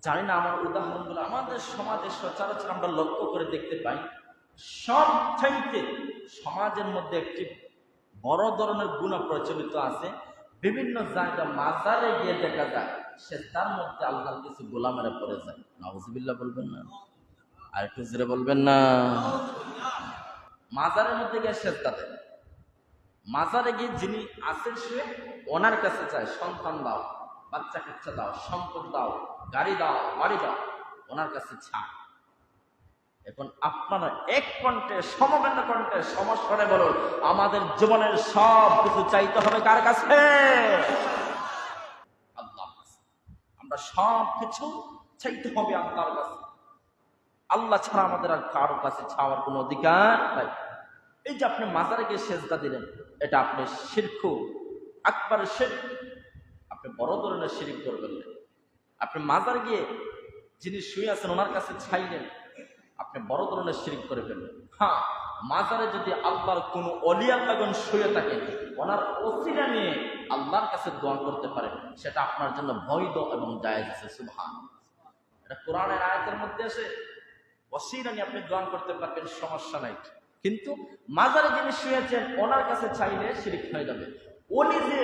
জানি না আমার উদাহরণগুলো আমাদের সমাজে সচরাচর আমরা লক্ষ্য করে দেখতে পাই। সব চাইতে সমাজের মধ্যে একটি বড় ধরনের গুনাহ প্রচলিত আছে। বিভিন্ন জায়গা মাজারে গিয়ে দেখা যায় সে তার মধ্যে আল্লাহর কিছু গোলামেরা পড়ে যায়। নাউজুবিল্লাহ বলবেন না? আর একটু জোরে বলবেন না? মাজারের মধ্যে গিয়ে সেজদা দেয়। মাজারে গিয়ে যিনি আছেন সে ওনার কাছে চায়, সন্তান দাও, বাচ্চা কাচ্চা দাও, সম্পদ দাও, গাড়ি দাও, বাড়ি দাও, ওনার কাছে চায়। এখন আপনারা এক কণ্ঠে সমবেত কণ্ঠে সমস্বরে বলুন, আমাদের জীবনের সব কিছু চাইতে হবে কার কাছে? আল্লাহর কাছে। আমরা সব কিছু চাইতে হবে আল্লাহর কাছে। আল্লাহ ছাড়া আমাদের আর কারো কাছে চাওয়ার কোনো অধিকার নাই। এই যে আপনি মাজারে গিয়ে সেজদা দিলেন, এটা আপনি শিরক আকবার শিরক, আপনি বড় ধরনের শিরক করবেন। আপনি মাজার গিয়ে যিনি শুয়ে আছেন ওনার কাছে চাইলেন, আপনি বড় ধরনের শিরক করে ফেললেন। হ্যাঁ, মাজারে যদি আল্লাহর কোনো ওলি আল্লাহগণ শুয়ে থাকেন, ওনার ওসিলা নিয়ে আল্লাহর কাছে দোয়া করতে পারেন, সেটা আপনার জন্য বৈধ এবং জায়েজ আছে। সুবহানাল্লাহ। এটা কোরআনের আয়াতের মধ্যে আছে, ওসিলা নিয়ে আপনি দোয়া করতে পারবেন, সমস্যা নাই। কিন্তু মাজারে যিনি শুয়েছেন ওনার কাছে চাইলে শিরক হয়ে যাবে। উনি যে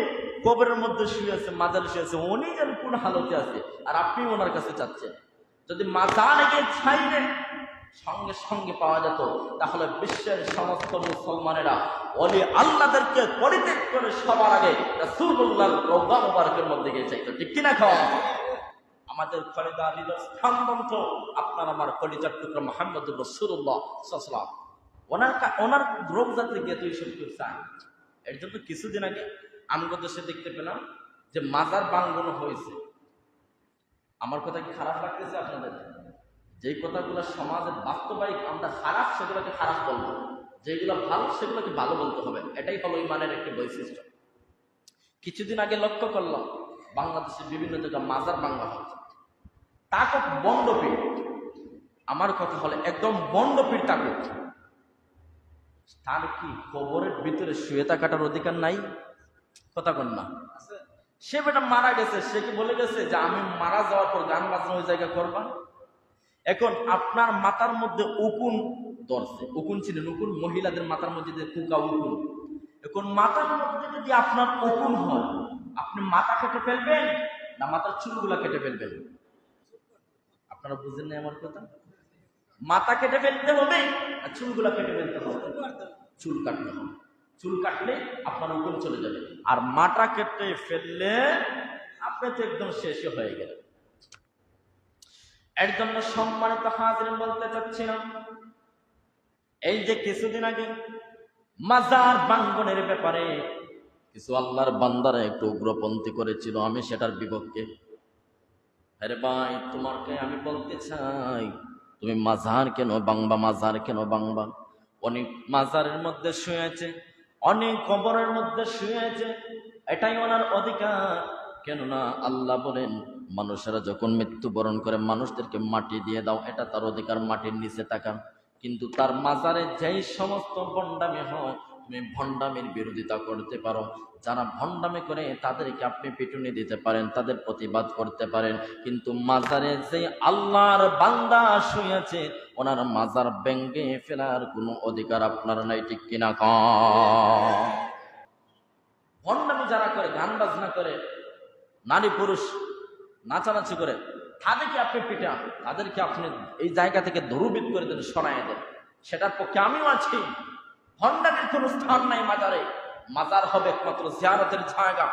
কবরের মধ্যে শুয়ে আছে, মাজারে শুয়ে আছে, উনি যেন কোন হালতে আছে আর আপনি ওনার কাছে চাচ্ছেন। যদি মাজারে গিয়ে চাইলেন সঙ্গে সঙ্গে পাওয়া যেত, তাহলে বিশ্বের সমস্ত মুসলমানেরা ওলি আল্লাহদেরকে পরিত্যাগ করে সবার আগে রাসূলুল্লাহর রওজা মুবারকের মধ্যে গিয়ে চাইতো। ঠিক কিনা কও? আমাদের খলিদা হৃদয় স্থানবন্ত আপনার আমার কলিজার টুকরা মুহাম্মদুর রাসূলুল্লাহ সাল্লাল্লাহু আলাইহি ওয়াসাল্লাম, ওনার রওজাতে গিয়ে তুই সব কিছু চাই। এর জন্য কিছুদিন আগে আমগো দেশে দেখতে পেলাম যে মাজার বাঙ্গনো হয়েছে। আমার কথা কি খারাপ লাগতেছে আপনাদের? যেই কথাগুলো সমাজের বাস্তবায়িক আমরা খারাপ, সেগুলোকে খারাপ বলবো, যেগুলো ভালো সেগুলোকে ভালো বলতে হবে। এটাই হলো ইমানের একটি বৈশিষ্ট্য। কিছুদিন আগে লক্ষ্য করলাম বাংলাদেশের বিভিন্ন জায়গায় মাজার ভাঙা হচ্ছে। তাকত বন্ডপীঠ, আমার কথা হলে একদম বন্ডপীঠ তাকত। তার কি কবরের ভিতরে শুয়ে থাকাটার অধিকার নাই? কথা কন না? সে বেটা মারা গেছে, সে কি বলে গেছে যে আমি মারা যাওয়ার পর গান বাজনা ওই জায়গায় করবা? এখন আপনার মাথার মধ্যে উকুন ধরছে, উকুন ছিলেন, উকুন মহিলাদের মাথার মধ্যে যে কুকা উকুন। এখন মাথার মধ্যে যদি আপনার উকুন হয়, আপনি মাথা কেটে ফেলবেন না মাথার চুলগুলা কেটে ফেলবেন? আপনারা বুঝেন না আমার কথা? মাথা কেটে ফেলতে হবে আর চুলগুলা কেটে ফেলতে হবে। চুল কাটতে হবে, চুল কাটলে আপনার উকুন চলে যাবে। আর মাথা কেটে ফেললে আপনি তো একদম শেষই হয়ে গেলেন। এর জন্য সম্মানিত হাজির বলতে চাচ্ছিলাম, এই যে কিছুদিন আগে মাজার ভাঙ্গনের ব্যাপারে কিছু আল্লাহর বান্দারা একটু উগ্রপন্থী করেছিল, আমি সেটার বিপক্ষে। আরে ভাই, তোমাকে আমি বলতে চাই, তুমি মাজার কেন ভাঙবা? মাজার কেন ভাঙবা? অনেক মাজারের মধ্যে শুয়ে আছে, অনেক কবরের মধ্যে শুয়ে আছে, এটাই ওনার অধিকার। কেননা আল্লাহ বলেন, মানুষেরা যখন মৃত্যুবরণ করে মানুষদেরকে মাটি দিয়ে দাও, এটা তার অধিকার, মাটির নিচে থাকা। কিন্তু তার মাজারে যেই সমস্ত ভণ্ডামি হয়, তুমি ভণ্ডামির বিরোধিতা করতে পারো। যারা ভণ্ডামি করে তাদেরকে আপনি পিটুনি দিতে পারেন, তাদের প্রতিবাদ করতে পারেন। কিন্তু মাজারে যে আল্লাহর বান্দা শুয়েছে, ওনার মাজার ভেঙে ফেলার কোনো অধিকার আপনার নাই। ঠিক কিনা কন? ভণ্ডামি যারা করে, গান বাজনা করে, নারী পুরুষ নাচানাচি করে, তাদেরকে আপনি পিটান, তাদেরকে আপনি এই জায়গা থেকে দূরীভূত করে দেন, সরাইয়া দেন, সেটার পক্ষে আমিও আছি। ভণ্ডামির কোনো স্থান নাই মাজারে। মাজার হবে একমাত্র জিয়ারতের জায়গা,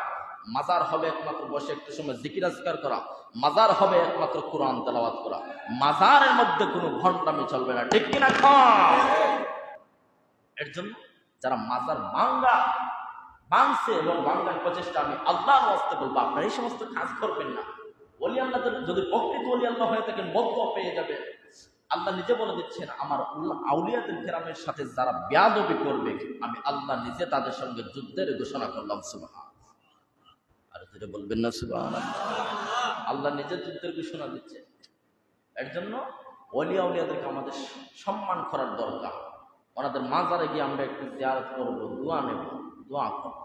মাজার হবে একমাত্র বসে একটু সময় জিকির আজকার করা, মাজার হবে একমাত্র কোরআন তেলাওয়াত করা। মাজারের মধ্যে কোনো ভণ্ডামি চলবে না। ঠিক কিনা কন? এর জন্য যারা মাজার ভাঙছে এবং ভাঙার প্রচেষ্টা, আমি আল্লাহর ওয়াস্তে বলবো, আপনারা এই সমস্ত কাজ করবেন না। ওলি আল্লাহ যদি প্রকৃত ওলি আল্লাহ হয়ে থাকেন, বদদুয়া পেয়ে যাবে। আল্লাহ নিজে বলে দিচ্ছেন, আমার আউলিয়াদের কেরামের সাথে যারা বেয়াদবি করবে, আমি আল্লাহ নিজে তাদের সঙ্গে যুদ্ধের ঘোষণা করলাম। সুবহান। আর যেটা বলবেন না সুবহানাল্লাহ? আল্লাহ নিজে যুদ্ধের ঘোষণা দিচ্ছে। এর জন্য ওলি আউলিয়াদেরকে আমাদের সম্মান করার দরকার। ওনাদের মাজারে গিয়ে আমরা একটু জিয়ারত করবো, দোয়া নেব, দোয়া করব।